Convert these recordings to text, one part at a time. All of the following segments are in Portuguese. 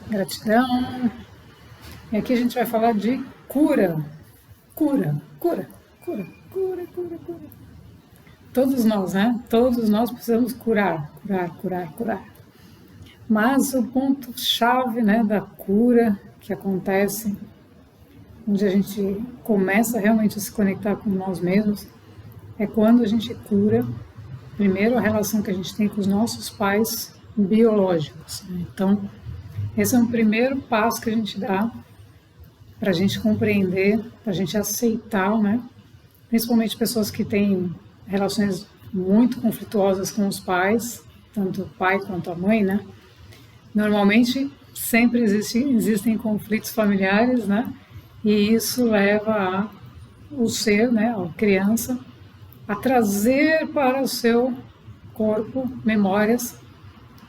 Gratidão. E aqui a gente vai falar de cura. Cura, cura, cura, cura, cura, cura. Todos nós, né? Todos nós precisamos curar, curar, curar, curar. Mas o ponto-chave, né, da cura que acontece, onde a gente começa realmente a se conectar com nós mesmos, é quando a gente cura, primeiro, a relação que a gente tem com os nossos pais biológicos. Então, esse é um primeiro passo que a gente dá para a gente compreender, para a gente aceitar, né? Principalmente pessoas que têm relações muito conflituosas com os pais, tanto o pai quanto a mãe, né? Normalmente, sempre existem conflitos familiares, né? E isso leva o ser, né, a criança, a trazer para o seu corpo memórias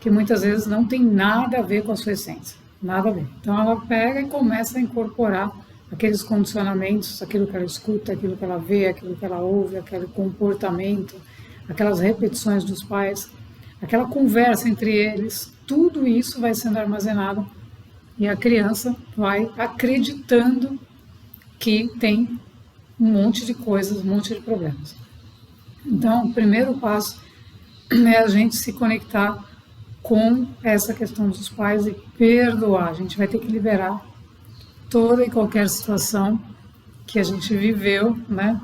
que muitas vezes não tem nada a ver com a sua essência, nada a ver. Então ela pega e começa a incorporar aqueles condicionamentos, aquilo que ela escuta, aquilo que ela vê, aquilo que ela ouve, aquele comportamento, aquelas repetições dos pais, aquela conversa entre eles, tudo isso vai sendo armazenado e a criança vai acreditando que tem um monte de coisas, um monte de problemas. Então, o primeiro passo é a gente se conectar com essa questão dos pais e perdoar. A gente vai ter que liberar toda e qualquer situação que a gente viveu, né,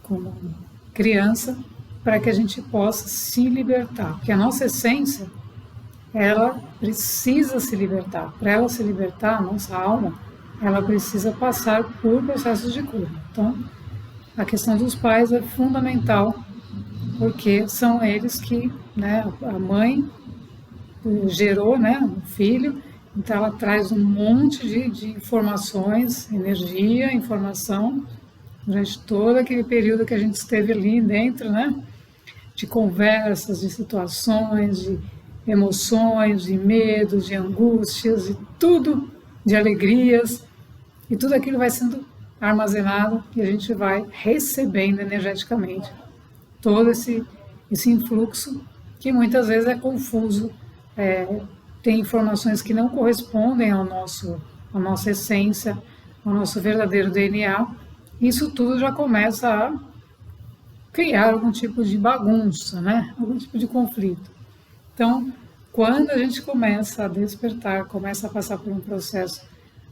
como criança, para que a gente possa se libertar. Porque a nossa essência, ela precisa se libertar. Para ela se libertar, a nossa alma, ela precisa passar por processos de cura. Então, a questão dos pais é fundamental, porque são eles que, né, a mãe gerou, né, um filho, então ela traz um monte de informações, energia, informação, durante todo aquele período que a gente esteve ali dentro, né, de conversas, de situações, de emoções, de medos, de angústias, de tudo, de alegrias, e tudo aquilo vai sendo armazenado e a gente vai recebendo energeticamente todo esse influxo que muitas vezes é confuso, tem informações que não correspondem à nossa essência, ao nosso verdadeiro DNA. Isso tudo já começa a criar algum tipo de bagunça, né? Algum tipo de conflito. Então, quando a gente começa a despertar, começa a passar por um processo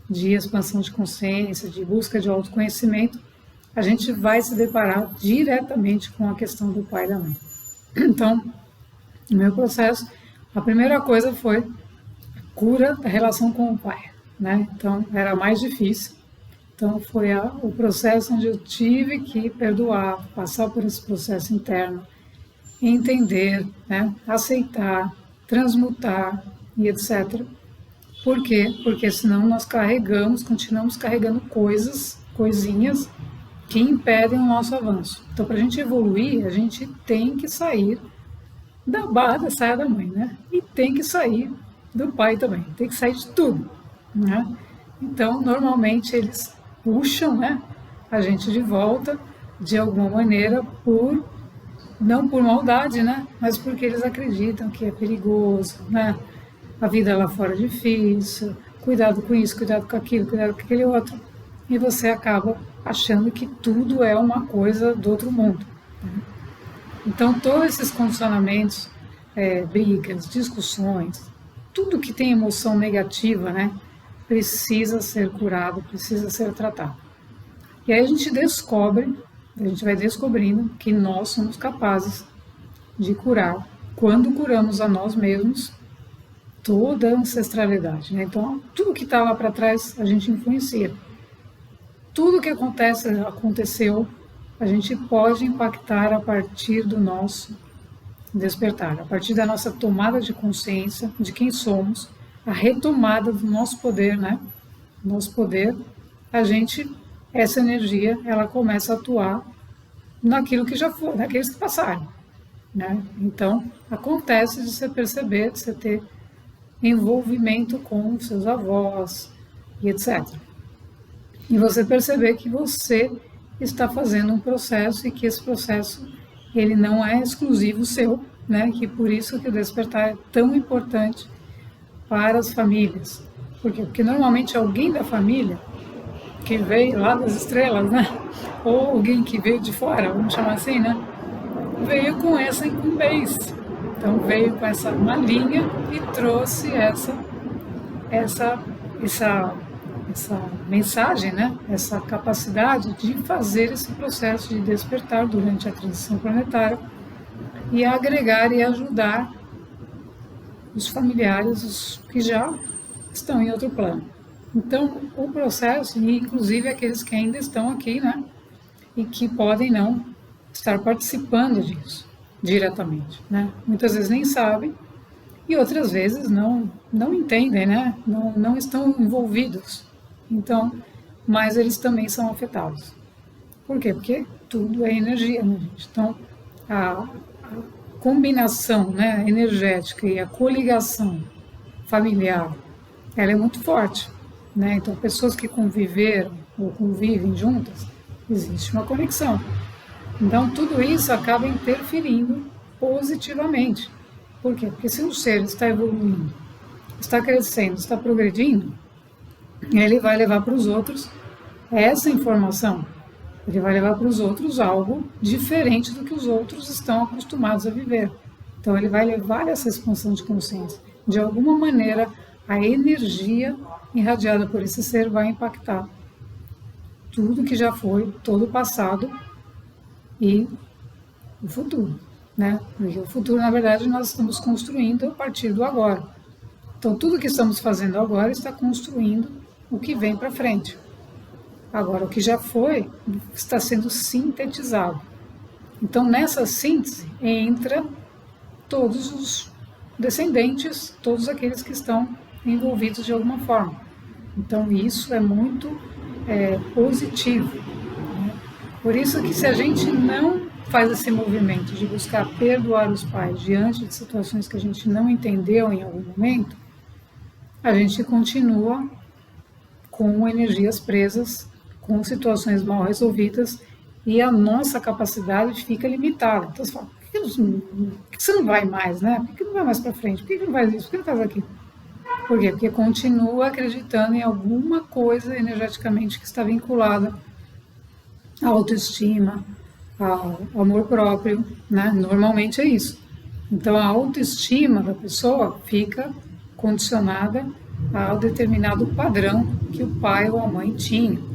de expansão de consciência, de busca de autoconhecimento, a gente vai se deparar diretamente com a questão do pai e da mãe. Então, no meu processo, a primeira coisa foi a cura da relação com o pai, né? Então, era mais difícil. Então, foi o processo onde eu tive que perdoar, passar por esse processo interno, entender, né? Aceitar, transmutar e etc. Por quê? Porque senão nós continuamos carregando coisinhas que impedem o nosso avanço. Então, para a gente evoluir, a gente tem que sair da barra da saia da mãe, né? E tem que sair do pai também, tem que sair de tudo, né? Então, normalmente eles puxam, né, a gente de volta de alguma maneira não por maldade, né? Mas porque eles acreditam que é perigoso, né? A vida lá fora é difícil, cuidado com isso, cuidado com aquilo, cuidado com aquele outro. E você acaba achando que tudo é uma coisa do outro mundo. Né? Então, todos esses condicionamentos, brigas, discussões, tudo que tem emoção negativa, né, precisa ser curado, precisa ser tratado. E aí a gente vai descobrindo que nós somos capazes de curar, quando curamos a nós mesmos, toda a ancestralidade. Né? Então, tudo que está lá para trás, a gente influencia. Tudo que aconteceu, a gente pode impactar a partir do nosso despertar, a partir da nossa tomada de consciência de quem somos, a retomada do nosso poder, né? Nosso poder, essa energia, ela começa a atuar naquilo que já foi, naqueles que passaram, né? Então, acontece de você perceber, de você ter envolvimento com seus avós e etc. E você perceber que você está fazendo um processo e que esse processo ele não é exclusivo seu, né? Que por isso que o despertar é tão importante para as famílias. Por quê? Porque normalmente alguém da família que veio lá das estrelas, né? Ou alguém que veio de fora, vamos chamar assim, né? Veio com essa incumbência. Então veio com essa malinha e trouxe essa, essa mensagem, né? Essa capacidade de fazer esse processo de despertar durante a transição planetária e agregar e ajudar os familiares os que já estão em outro plano. Então, o processo, e inclusive aqueles que ainda estão aqui, né? E que podem não estar participando disso diretamente, né? Muitas vezes nem sabem e outras vezes não entendem, né? Não estão envolvidos. Então, mas eles também são afetados. Por quê? Porque tudo é energia, né, gente? Então, a combinação, né, energética e a coligação familiar, ela é muito forte, né? Então, pessoas que conviveram ou convivem juntas, existe uma conexão. Então, tudo isso acaba interferindo positivamente. Por quê? Porque se um ser está evoluindo, está crescendo, está progredindo, ele vai levar para os outros essa informação. Ele vai levar para os outros algo diferente do que os outros estão acostumados a viver. Então, ele vai levar essa expansão de consciência. De alguma maneira, a energia irradiada por esse ser vai impactar tudo que já foi, todo o passado e o futuro, né? Porque o futuro, na verdade, nós estamos construindo a partir do agora. Então, tudo que estamos fazendo agora está construindo o que vem para frente. Agora, o que já foi está sendo sintetizado. Então, nessa síntese entra todos os descendentes, todos aqueles que estão envolvidos de alguma forma. Então, isso é muito positivo. Né? Por isso que se a gente não faz esse movimento de buscar perdoar os pais diante de situações que a gente não entendeu em algum momento, a gente continua com energias presas, com situações mal resolvidas e a nossa capacidade fica limitada. Então você fala, por que você não vai mais, né? Por que não vai mais para frente? Por que não faz isso? Por que não faz aquilo? Por quê? Porque continua acreditando em alguma coisa energeticamente que está vinculada à autoestima, ao amor próprio, né? Normalmente é isso. Então a autoestima da pessoa fica condicionada ao determinado padrão que o pai ou a mãe tinham.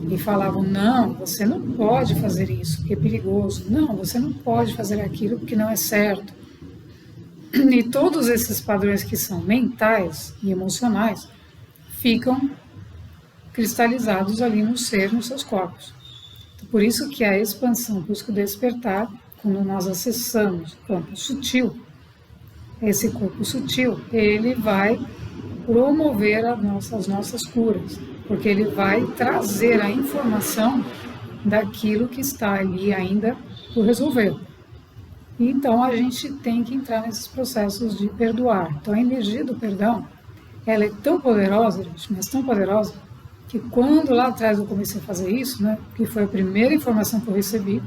E falavam, não, você não pode fazer isso, porque é perigoso. Não, você não pode fazer aquilo, porque não é certo. E todos esses padrões que são mentais e emocionais ficam cristalizados ali no ser, nos seus corpos. Por isso que a expansão, por isso que o despertar, quando nós acessamos o campo sutil, esse corpo sutil, ele vai promover as nossas curas, porque ele vai trazer a informação daquilo que está ali ainda por resolver. Então a gente tem que entrar nesses processos de perdoar. Então a energia do perdão, ela é tão poderosa, gente, mas tão poderosa, que quando lá atrás eu comecei a fazer isso, né, que foi a primeira informação que eu recebi,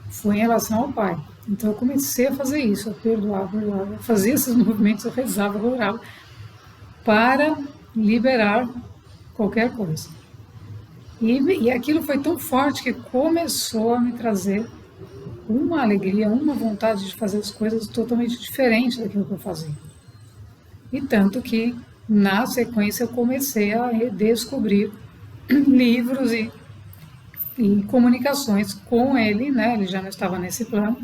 foi em relação ao pai. Então eu comecei a fazer isso, a perdoar, eu fazia esses movimentos, eu rezava, eu orava, para liberar qualquer coisa. E aquilo foi tão forte que começou a me trazer uma alegria, uma vontade de fazer as coisas totalmente diferente daquilo que eu fazia. E tanto que, na sequência, eu comecei a redescobrir livros e comunicações com ele, né? Ele já não estava nesse plano,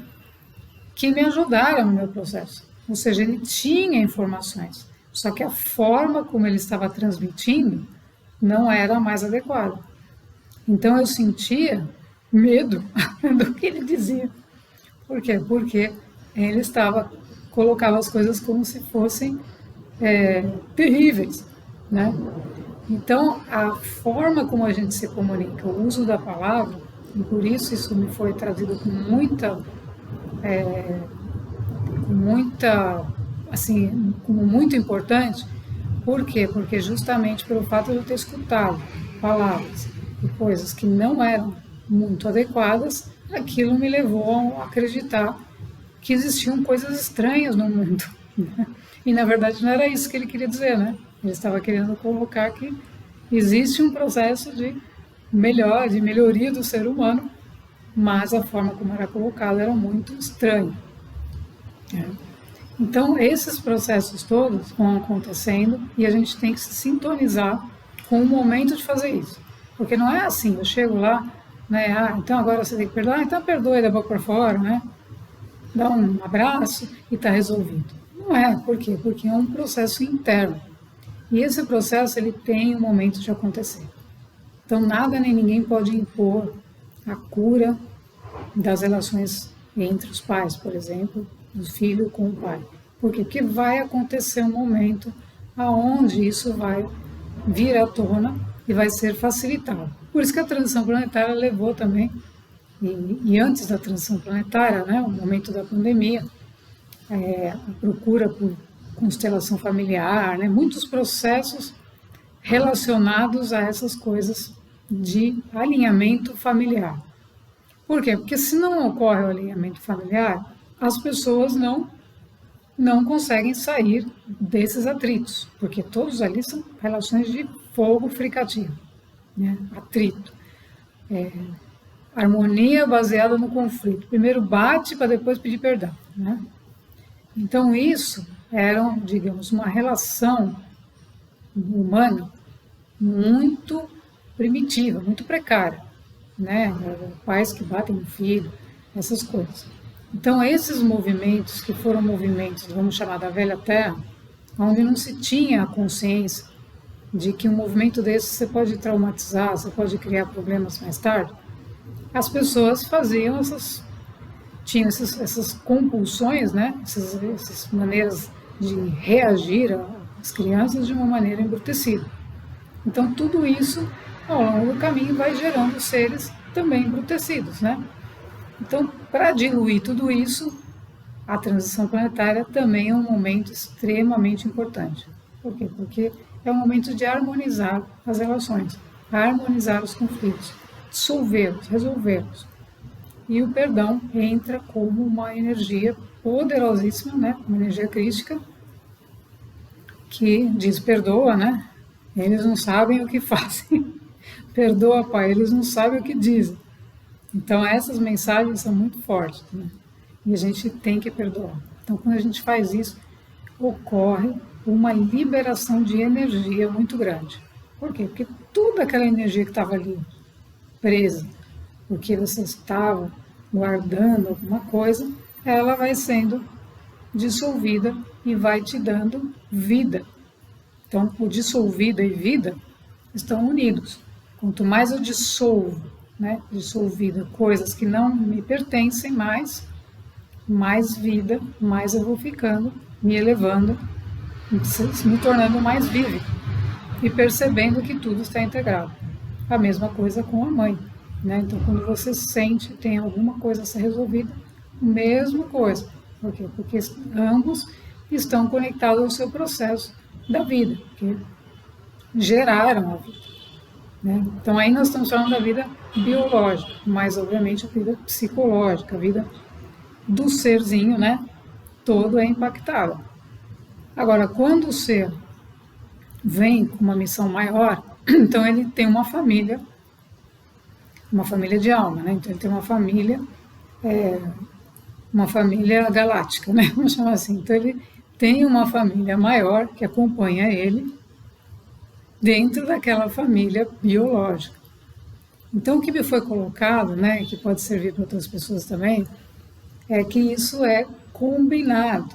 que me ajudaram no meu processo. Ou seja, ele tinha informações, só que a forma como ele estava transmitindo não era a mais adequada. Então eu sentia medo do que ele dizia. Por quê? Porque ele colocava as coisas como se fossem terríveis, né? Então, a forma como a gente se comunica, o uso da palavra, e por isso me foi trazido assim, como muito importante. Por quê? Porque justamente pelo fato de eu ter escutado palavras e coisas que não eram muito adequadas, aquilo me levou a acreditar que existiam coisas estranhas no mundo. E na verdade não era isso que ele queria dizer, né? Ele estava querendo colocar que existe um processo de melhoria do ser humano, mas a forma como era colocado era muito estranha. Né? Então, esses processos todos vão acontecendo e a gente tem que se sintonizar com o momento de fazer isso. Porque não é assim, eu chego lá, né, então agora você tem que perdoar, então perdoe da boca para fora, né? Dá um abraço e está resolvido. Não é, por quê? Porque é um processo interno. E esse processo, ele tem um momento de acontecer. Então, nada nem ninguém pode impor a cura das relações entre os pais, por exemplo, do filho com o pai. Por quê? Porque vai acontecer um momento aonde isso vai vir à tona e vai ser facilitado. Por isso que a transição planetária levou também, e antes da transição planetária, né, o momento da pandemia, a procura por constelação familiar, né, muitos processos relacionados a essas coisas de alinhamento familiar. Por quê? Porque se não ocorre o alinhamento familiar, as pessoas não conseguem sair desses atritos, porque todos ali são relações de fogo fricativo, né? Atrito. Harmonia baseada no conflito. Primeiro bate para depois pedir perdão, né? Então isso era, digamos, uma relação humana muito primitiva, muito precária, né? Pais que batem no filho, essas coisas. Então, esses movimentos, que foram movimentos, vamos chamar da velha terra, onde não se tinha a consciência de que um movimento desse você pode traumatizar, você pode criar problemas mais tarde, as pessoas faziam tinham essas compulsões, né? Essas maneiras de reagir às crianças de uma maneira embrutecida. Então, tudo isso, ao longo do caminho, vai gerando seres também embrutecidos, né? Então, para diluir tudo isso, a transição planetária também é um momento extremamente importante. Por quê? Porque é um momento de harmonizar as relações, harmonizar os conflitos, dissolvê-los, resolvê-los. E o perdão entra como uma energia poderosíssima, né? Uma energia crística, que diz perdoa, né? Eles não sabem o que fazem. Perdoa, Pai, eles não sabem o que dizem. Então, essas mensagens são muito fortes, né? E a gente tem que perdoar. Então, quando a gente faz isso, ocorre uma liberação de energia muito grande. Por quê? Porque toda aquela energia que estava ali presa, porque você estava guardando alguma coisa, ela vai sendo dissolvida e vai te dando vida. Então, o dissolvido e vida estão unidos. Quanto mais eu dissolvo, né, dissolvida, coisas que não me pertencem mais vida, mais eu vou ficando, me elevando, me tornando mais viva e percebendo que tudo está integrado. A mesma coisa com a mãe, né? Então, quando você sente que tem alguma coisa a ser resolvida, mesma coisa. Por quê? Porque ambos estão conectados ao seu processo da vida, que geraram a vida. Né? Então, aí nós estamos falando da vida biológica, mas, obviamente, a vida psicológica, a vida do serzinho, né? Todo é impactado. Agora, quando o ser vem com uma missão maior, então ele tem uma família de alma, né? Então ele tem uma família galáctica, né? Vamos chamar assim. Então ele tem uma família maior que acompanha ele dentro daquela família biológica. Então o que me foi colocado, né, que pode servir para outras pessoas também, é que isso é combinado.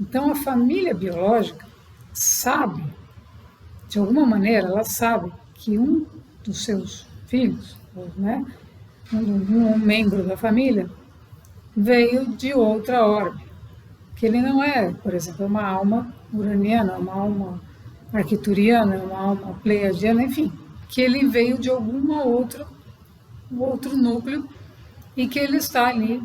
Então a família biológica sabe, de alguma maneira, ela sabe que um dos seus filhos, né, um membro da família, veio de outra orbe. Que ele não é, por exemplo, uma alma uraniana, uma alma arcturiana, uma alma pleiadiana, enfim, que ele veio de alguma outro núcleo e que ele está ali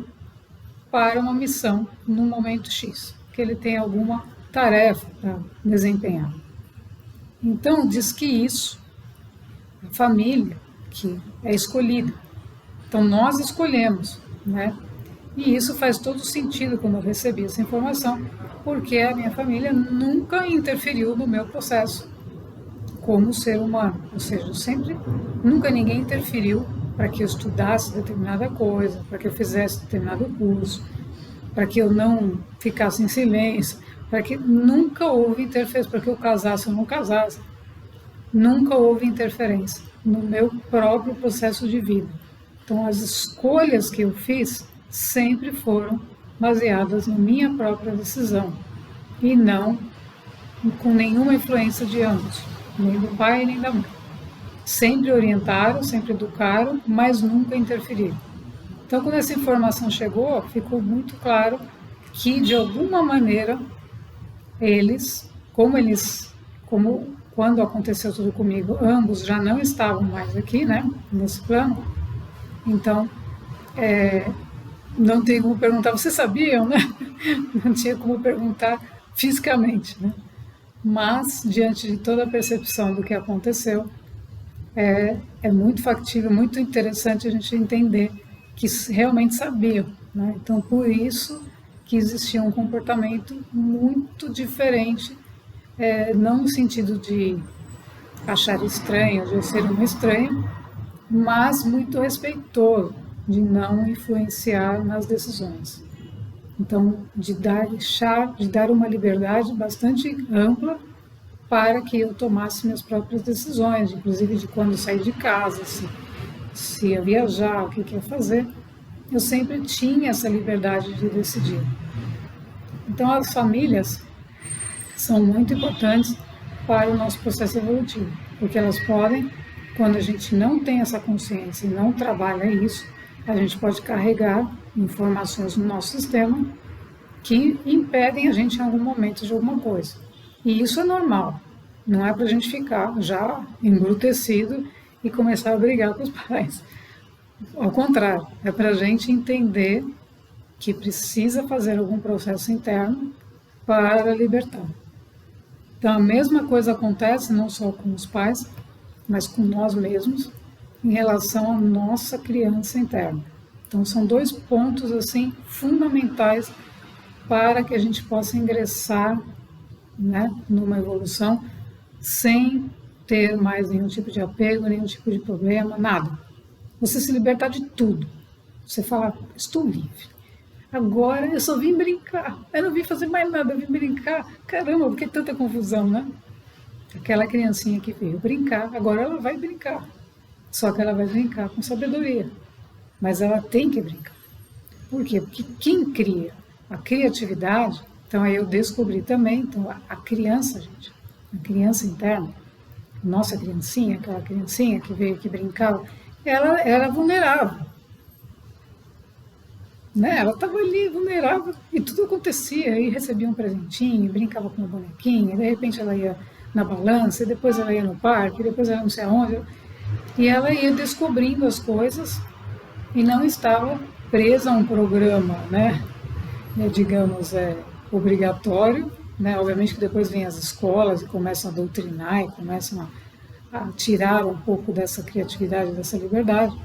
para uma missão no momento X, que ele tem alguma tarefa para desempenhar. Então, diz que isso, a família que é escolhida. Então, nós escolhemos, né? E isso faz todo sentido quando eu recebi essa informação, porque a minha família nunca interferiu no meu processo como ser humano. Ou seja, nunca ninguém interferiu para que eu estudasse determinada coisa, para que eu fizesse determinado curso, para que eu não ficasse em silêncio, para que nunca houve interferência, para que eu casasse ou não casasse. Nunca houve interferência no meu próprio processo de vida. Então, as escolhas que eu fiz sempre foram baseadas na minha própria decisão e não com nenhuma influência de ambos, nem do pai nem da mãe. Sempre orientaram, sempre educaram, mas nunca interferiram. Então, quando essa informação chegou, ficou muito claro que, de alguma maneira, como quando aconteceu tudo comigo, ambos já não estavam mais aqui, né, nesse plano. Então, não tem como perguntar, vocês sabiam, né? Não tinha como perguntar fisicamente, né? Mas, diante de toda a percepção do que aconteceu, é muito factível, muito interessante a gente entender que realmente sabiam, né? Então, por isso que existia um comportamento muito diferente, não no sentido de achar estranho, de eu ser um estranho, mas muito respeitoso, de não influenciar nas decisões. Então, de dar uma liberdade bastante ampla para que eu tomasse minhas próprias decisões, inclusive de quando sair de casa, se ia viajar, o que ia fazer. Eu sempre tinha essa liberdade de decidir. Então, as famílias são muito importantes para o nosso processo evolutivo, porque elas podem, quando a gente não tem essa consciência e não trabalha isso, a gente pode carregar informações no nosso sistema que impedem a gente em algum momento de alguma coisa. E isso é normal, não é para a gente ficar já embrutecido e começar a brigar com os pais. Ao contrário, é para a gente entender que precisa fazer algum processo interno para libertar. Então, a mesma coisa acontece não só com os pais, mas com nós mesmos, em relação à nossa criança interna. Então, são dois pontos assim fundamentais para que a gente possa ingressar, né, numa evolução sem ter mais nenhum tipo de apego, nenhum tipo de problema, nada. Você se libertar de tudo. Você fala, estou livre. Agora eu só vim brincar. Eu não vim fazer mais nada, eu vim brincar. Caramba, por que tanta confusão, né? Aquela criancinha que veio brincar, agora ela vai brincar. Só que ela vai brincar com sabedoria. Mas ela tem que brincar. Por quê? Porque quem cria a criatividade, então aí eu descobri também, então a criança, gente, a criança interna, nossa criancinha, aquela criancinha que veio aqui brincar, ela era vulnerável. Né? Ela estava ali vulnerável e tudo acontecia, aí recebia um presentinho, brincava com uma bonequinha, de repente ela ia na balança, e depois ela ia no parque, depois ela não sei aonde, e ela ia descobrindo as coisas e não estava presa a um programa, né, digamos, obrigatório, né? Obviamente que depois vem as escolas e começam a doutrinar e começam a tirar um pouco dessa criatividade, dessa liberdade,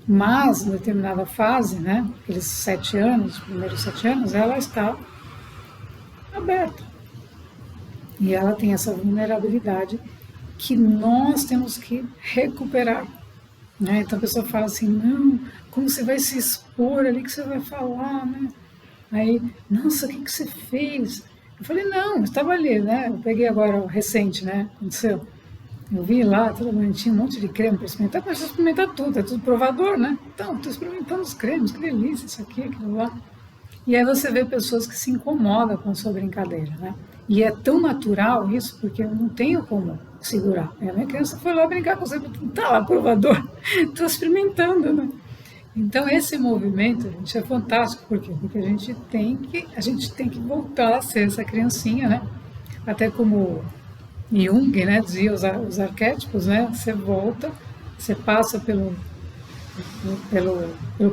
mas em determinada fase, né, aqueles 7 anos, os primeiros 7 anos, ela está aberta. E ela tem essa vulnerabilidade que nós temos que recuperar. Né? Então a pessoa fala assim, não, como você vai se expor ali, que você vai falar, né? Aí, nossa, o que você fez? Eu falei, não, eu estava ali, né? Eu peguei agora o recente, né? Aconteceu. Eu vi lá, tudo bonitinho, um monte de creme para experimentar, mas experimentar tudo, é tudo provador, né? Então, estou experimentando os cremes, que delícia, isso aqui, aquilo lá. E aí você vê pessoas que se incomodam com a sua brincadeira, né? E é tão natural isso, porque eu não tenho como segurar. A minha criança foi lá brincar com você, tá lá, provador, estou experimentando, né? Então esse movimento, gente, é fantástico, por quê? Porque a gente tem que voltar a ser essa criancinha, né? Até como Jung, né, dizia os arquétipos, né? Você volta, você passa pelo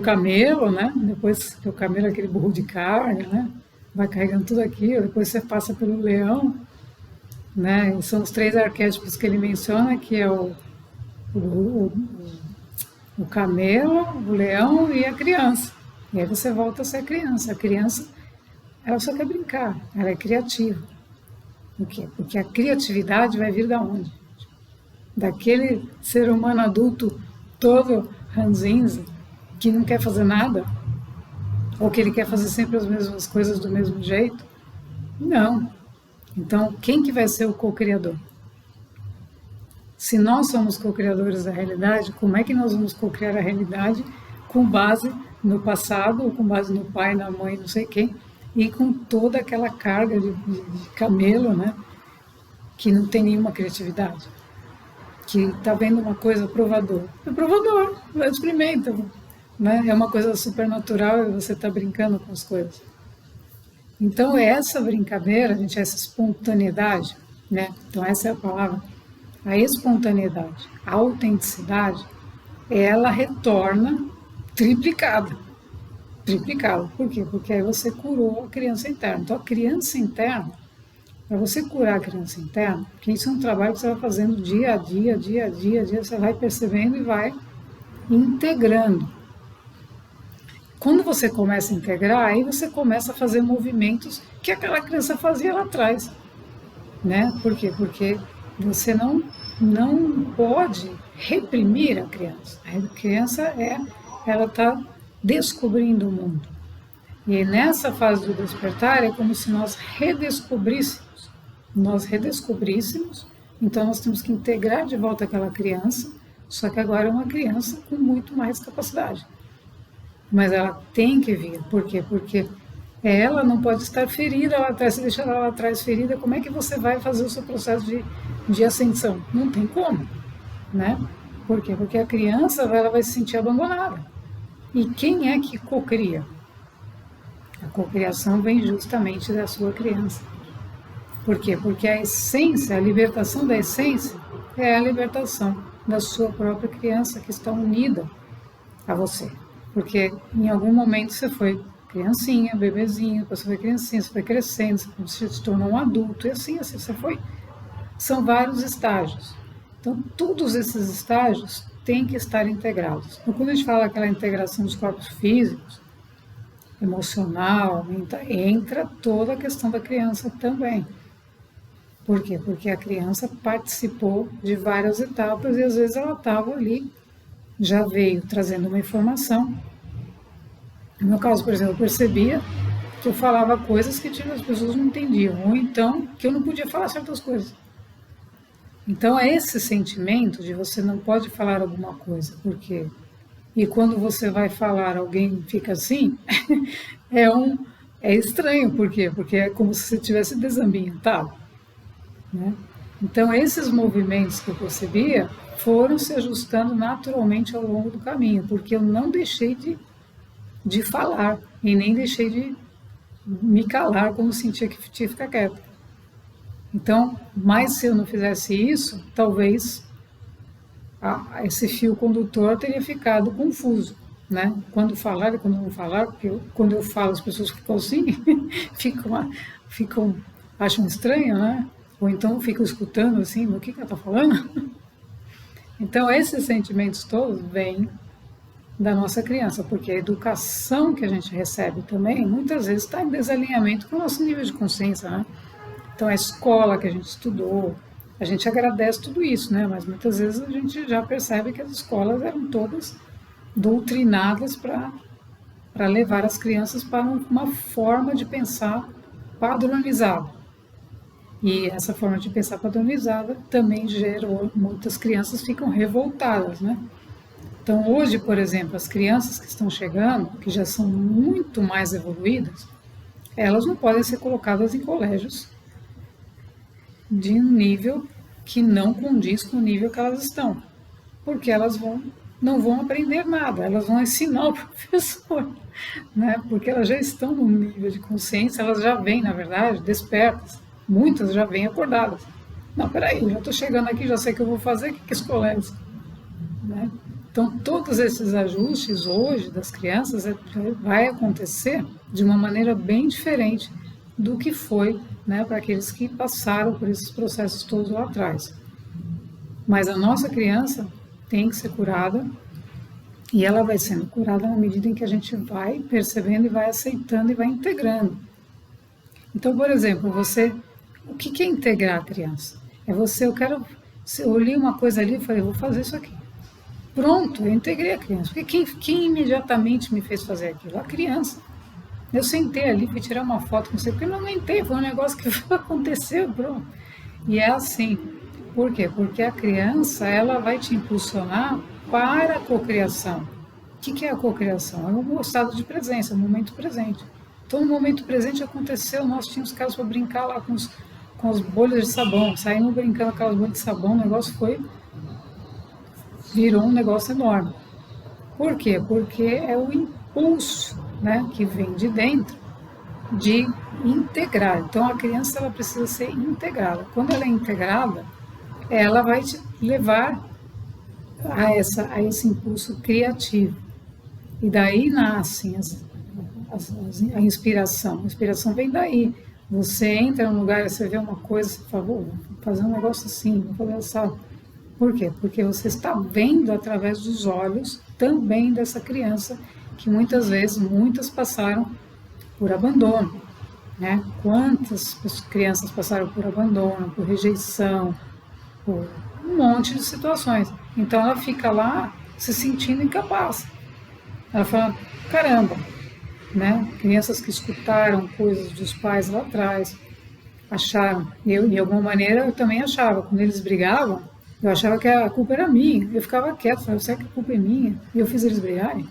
camelo, né? Depois que o camelo é aquele burro de carga, né? Vai carregando tudo aquilo, depois você passa pelo leão, né? E são os 3 arquétipos que ele menciona, que é o camelo, o leão e a criança. E aí você volta a ser criança. A criança, ela só quer brincar, ela é criativa. Por quê? Porque a criatividade vai vir da onde? Daquele ser humano adulto todo ranzinza, que não quer fazer nada, ou que ele quer fazer sempre as mesmas coisas do mesmo jeito. Não. Então, quem que vai ser o co-criador? Se nós somos co-criadores da realidade, como é que nós vamos co-criar a realidade com base no passado, ou com base no pai, na mãe, não sei quem, e com toda aquela carga de camelo, né, que não tem nenhuma criatividade, que está vendo uma coisa provador. É provador, experimenta, né? É uma coisa supernatural e você está brincando com as coisas. Então, essa brincadeira, gente, essa espontaneidade, né? Então, essa é a palavra. A espontaneidade, a autenticidade, ela retorna triplicada. Triplicada. Por quê? Porque aí você curou a criança interna. Então, a criança interna, para você curar a criança interna, porque isso é um trabalho que você vai fazendo dia a dia, você vai percebendo e vai integrando. Quando você começa a integrar, aí você começa a fazer movimentos que aquela criança fazia lá atrás, né? Por quê? Porque você não pode reprimir a criança. A criança ela está descobrindo o mundo. E nessa fase do despertar é como se nós redescobríssemos. Então nós temos que integrar de volta aquela criança, só que agora é uma criança com muito mais capacidade. Mas ela tem que vir. Por quê? Porque ela não pode estar ferida lá atrás. Se deixar ela lá atrás ferida, como é que você vai fazer o seu processo de ascensão? Não tem como, né? Por quê? Porque a criança ela vai se sentir abandonada. E quem é que cocria? A cocriação vem justamente da sua criança. Por quê? Porque a essência, a libertação da essência é a libertação da sua própria criança que está unida a você. Porque em algum momento você foi criancinha, bebezinho, depois você foi criancinha, você foi crescendo, você se tornou um adulto, e assim você foi. São vários estágios. Então, todos esses estágios têm que estar integrados. Então, quando a gente fala aquela integração dos corpos físicos, emocional, entra toda a questão da criança também. Por quê? Porque a criança participou de várias etapas e às vezes ela estava ali, já veio trazendo uma informação. No meu caso, por exemplo, eu percebia que eu falava coisas que as pessoas não entendiam, ou então que eu não podia falar certas coisas. Então, é esse sentimento de você não pode falar alguma coisa, porque... E quando você vai falar, alguém fica assim, é estranho, por quê? Porque é como se você tivesse desambientado, né? Então, esses movimentos que eu percebia foram se ajustando naturalmente ao longo do caminho, porque eu não deixei de falar e nem deixei de me calar quando sentia que tinha que ficar quieta. Então, mas se eu não fizesse isso, talvez esse fio condutor teria ficado confuso, né? Quando falar e quando não falar, porque quando eu falo as pessoas ficam assim, acham estranho, né? Ou então ficam escutando assim, o que ela está falando? Então, esses sentimentos todos vêm da nossa criança, porque a educação que a gente recebe também, muitas vezes está em desalinhamento com o nosso nível de consciência, né? Então, a escola que a gente estudou, a gente agradece tudo isso, né? Mas muitas vezes a gente já percebe que as escolas eram todas doutrinadas para levar as crianças para uma forma de pensar padronizada. E essa forma de pensar padronizada também gerou, muitas crianças ficam revoltadas, né? Então, hoje, por exemplo, as crianças que estão chegando, que já são muito mais evoluídas, elas não podem ser colocadas em colégios de um nível que não condiz com o nível que elas estão, porque elas não vão aprender nada, elas vão ensinar o professor, né? Porque elas já estão num nível de consciência, elas já vêm, na verdade, despertas, muitas já vêm acordadas. Não, peraí, já estou chegando aqui, já sei o que eu vou fazer, o que escola é essa? Né? Então, todos esses ajustes hoje das crianças vai acontecer de uma maneira bem diferente do que foi, né, para aqueles que passaram por esses processos todos lá atrás. Mas a nossa criança tem que ser curada E ela vai sendo curada na medida em que a gente vai percebendo e vai aceitando e vai integrando. Então, por exemplo, o que é integrar a criança? É eu li uma coisa ali e falei, vou fazer isso aqui. Pronto, eu integrei a criança. Porque quem imediatamente me fez fazer aquilo? A criança. Eu sentei ali, fui tirar uma foto, não sei porque eu não aguentei, foi um negócio que aconteceu, pronto. E é assim. Por quê? Porque a criança, ela vai te impulsionar para a cocriação. O que é a cocriação? É um estado de presença, um momento presente. Então, no momento presente aconteceu, nós tínhamos casos para brincar lá com as bolhas de sabão, saímos brincando com aquelas bolhas de sabão, o negócio virou um negócio enorme. Por quê? Porque é o impulso, né, que vem de dentro de integrar. Então, a criança ela precisa ser integrada. Quando ela é integrada, ela vai te levar a esse impulso criativo. E daí nascem a inspiração. A inspiração vem daí. Você entra num lugar, você vê uma coisa, você fala, vou fazer um negócio assim, vou fazer essa. Por quê? Porque você está vendo através dos olhos também dessa criança, que muitas vezes, muitas passaram por abandono. Né? Quantas crianças passaram por abandono, por rejeição, por um monte de situações. Então ela fica lá se sentindo incapaz. Ela fala, caramba, né? Crianças que escutaram coisas dos pais lá atrás, acharam, eu de alguma maneira eu também achava, quando eles brigavam, eu achava que a culpa era minha, eu ficava quieto, falava, será que a culpa é minha? E eu fiz eles brigarem?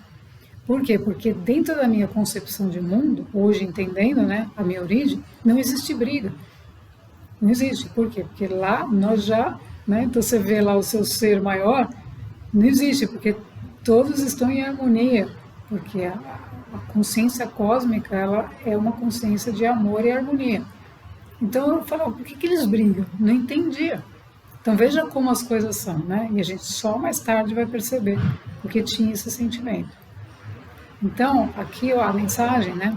Por quê? Porque dentro da minha concepção de mundo, hoje entendendo, né, a minha origem, não existe briga. Não existe. Por quê? Porque lá nós já, né, então você vê lá o seu ser maior, não existe, porque todos estão em harmonia, porque a consciência cósmica, ela é uma consciência de amor e harmonia. Então eu falava, por que eles brigam? Não entendia. Então veja como as coisas são, né? E a gente só mais tarde vai perceber porque tinha esse sentimento. Então, aqui ó, a mensagem, né,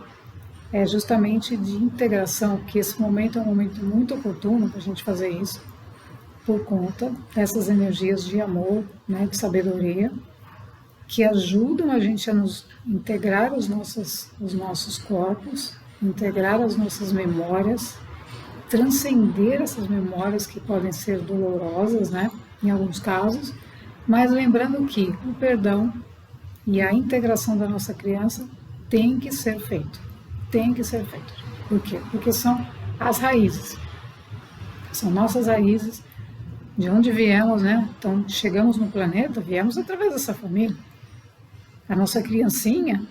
é justamente de integração, que esse momento é um momento muito oportuno para a gente fazer isso, por conta dessas energias de amor, né, de sabedoria, que ajudam a gente a nos integrar os nossos corpos, integrar as nossas memórias, transcender essas memórias que podem ser dolorosas, né, em alguns casos, mas lembrando que o perdão e a integração da nossa criança tem que ser feito. Tem que ser feito. Por quê? Porque são as raízes. São nossas raízes, de onde viemos, né? Então, chegamos no planeta, viemos através dessa família. A nossa criancinha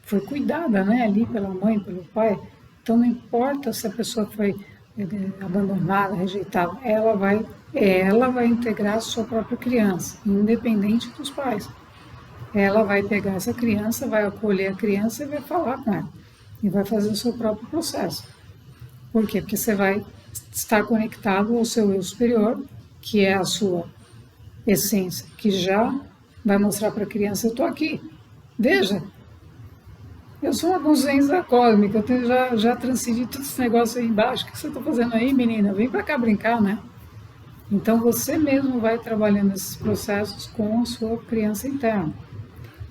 foi cuidada, né, ali pela mãe, pelo pai. Então, não importa se a pessoa foi abandonada, rejeitada, ela vai integrar a sua própria criança, independente dos pais. Ela vai pegar essa criança, vai acolher a criança e vai falar com ela. E vai fazer o seu próprio processo. Por quê? Porque você vai estar conectado ao seu eu superior, que é a sua essência, que já vai mostrar para a criança, eu estou aqui. Veja, eu sou uma consciência cósmica, eu já transcendi todo esse negócio aí embaixo. O que você está fazendo aí, menina? Vem para cá brincar, né? Então você mesmo vai trabalhando esses processos com a sua criança interna.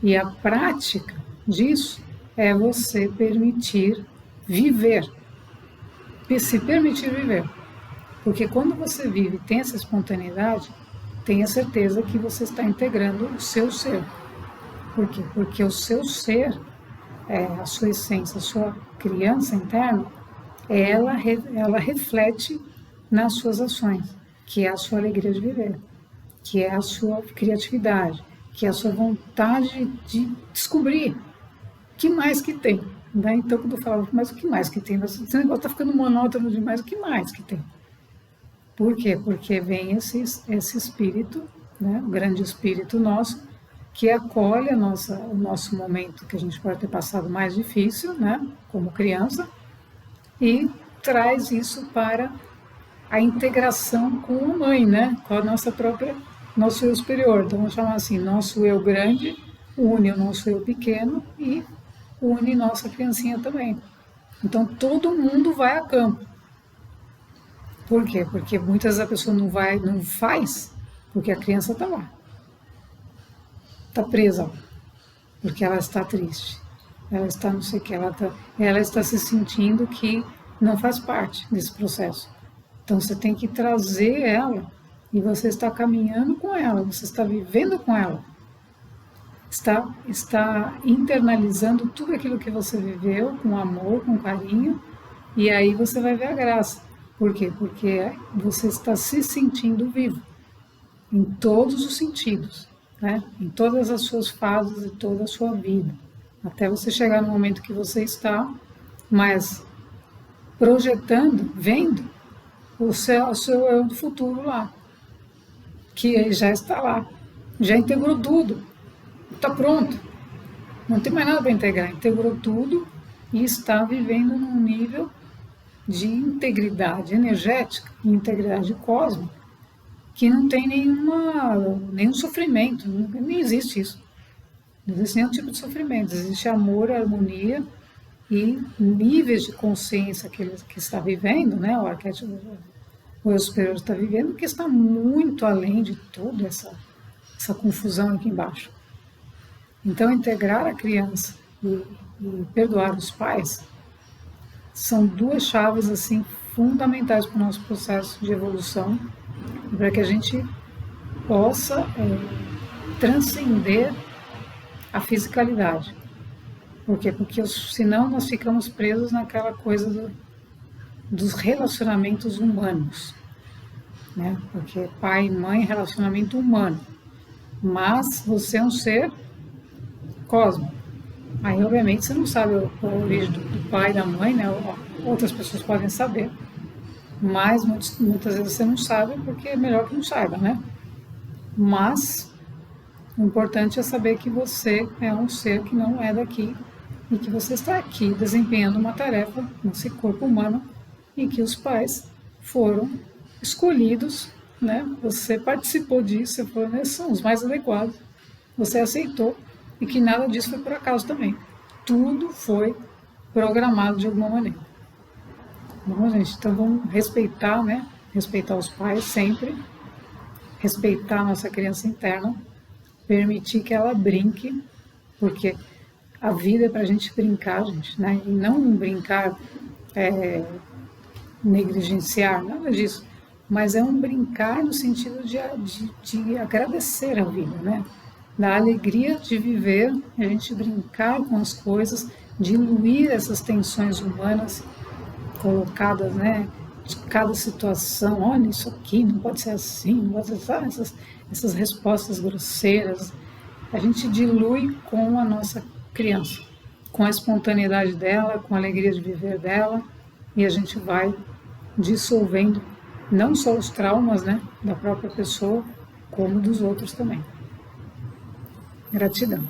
E a prática disso é você permitir viver. Se permitir viver. Porque quando você vive, tem essa espontaneidade, tenha certeza que você está integrando o seu ser. Por quê? Porque o seu ser, a sua essência, a sua criança interna, ela reflete nas suas ações, que é a sua alegria de viver, que é a sua criatividade, que é a sua vontade de descobrir o que mais que tem. Né? Então, quando eu falo, mas o que mais que tem? Esse negócio está ficando monótono demais, o que mais que tem? Por quê? Porque vem esse espírito, né? O grande espírito nosso, que acolhe o nosso momento que a gente pode ter passado mais difícil, né? Como criança, e traz isso para a integração com a mãe, né? Com a nosso eu superior. Então, vamos chamar assim, nosso eu grande une o nosso eu pequeno e une nossa criancinha também. Então, todo mundo vai a campo. Por quê? Porque muitas vezes a pessoa não faz, porque a criança está lá. Está presa. porque ela está triste, ela está não sei o que, ela está se sentindo que não faz parte desse processo. Então você tem que trazer ela e você está caminhando com ela, você está vivendo com ela, está internalizando tudo aquilo que você viveu com amor, com carinho, e aí você vai ver a graça. Por quê? Porque você está se sentindo vivo, em todos os sentidos, né? Em todas as suas fases e toda a sua vida, até você chegar no momento que você está, mas projetando, vendo o seu eu do futuro lá, que já está lá, já integrou tudo, está pronto, não tem mais nada para integrar, integrou tudo e está vivendo num nível de integridade energética, integridade cósmica, que não tem nenhum sofrimento, nem existe isso. Não existe nenhum tipo de sofrimento, existe amor, harmonia e níveis de consciência que ele que está vivendo, né? O arquétipo, o eu superior está vivendo, que está muito além de toda essa confusão aqui embaixo. Então, integrar a criança e perdoar os pais são duas chaves assim fundamentais para o nosso processo de evolução, para que a gente possa transcender a fisicalidade. Por quê? Porque senão nós ficamos presos naquela coisa dos relacionamentos humanos, né? Porque pai e mãe é relacionamento humano, mas você é um ser cósmico. Aí, obviamente, você não sabe a origem do pai e da mãe, né? Outras pessoas podem saber, mas muitas vezes você não sabe porque é melhor que não saiba, né? Mas o importante é saber que você é um ser que não é daqui e que você está aqui desempenhando uma tarefa nesse corpo humano e que os pais foram escolhidos, né? Você participou disso, você falou, né? São os mais adequados, você aceitou e que nada disso foi por acaso também. Tudo foi programado de alguma maneira. Bom, gente, então vamos respeitar, né? Respeitar os pais sempre, respeitar a nossa criança interna, permitir que ela brinque, porque a vida é para a gente brincar, gente, né? E não brincar, negligenciar, nada disso, mas é um brincar no sentido de agradecer a vida, né? Da alegria de viver, a gente brincar com as coisas, diluir essas tensões humanas colocadas, né? De cada situação, olha isso aqui, não pode ser assim, não pode ser assim, essas respostas grosseiras, a gente dilui com a nossa criança, com a espontaneidade dela, com a alegria de viver dela, e a gente vai dissolvendo não só os traumas, né, da própria pessoa, como dos outros também. Gratidão.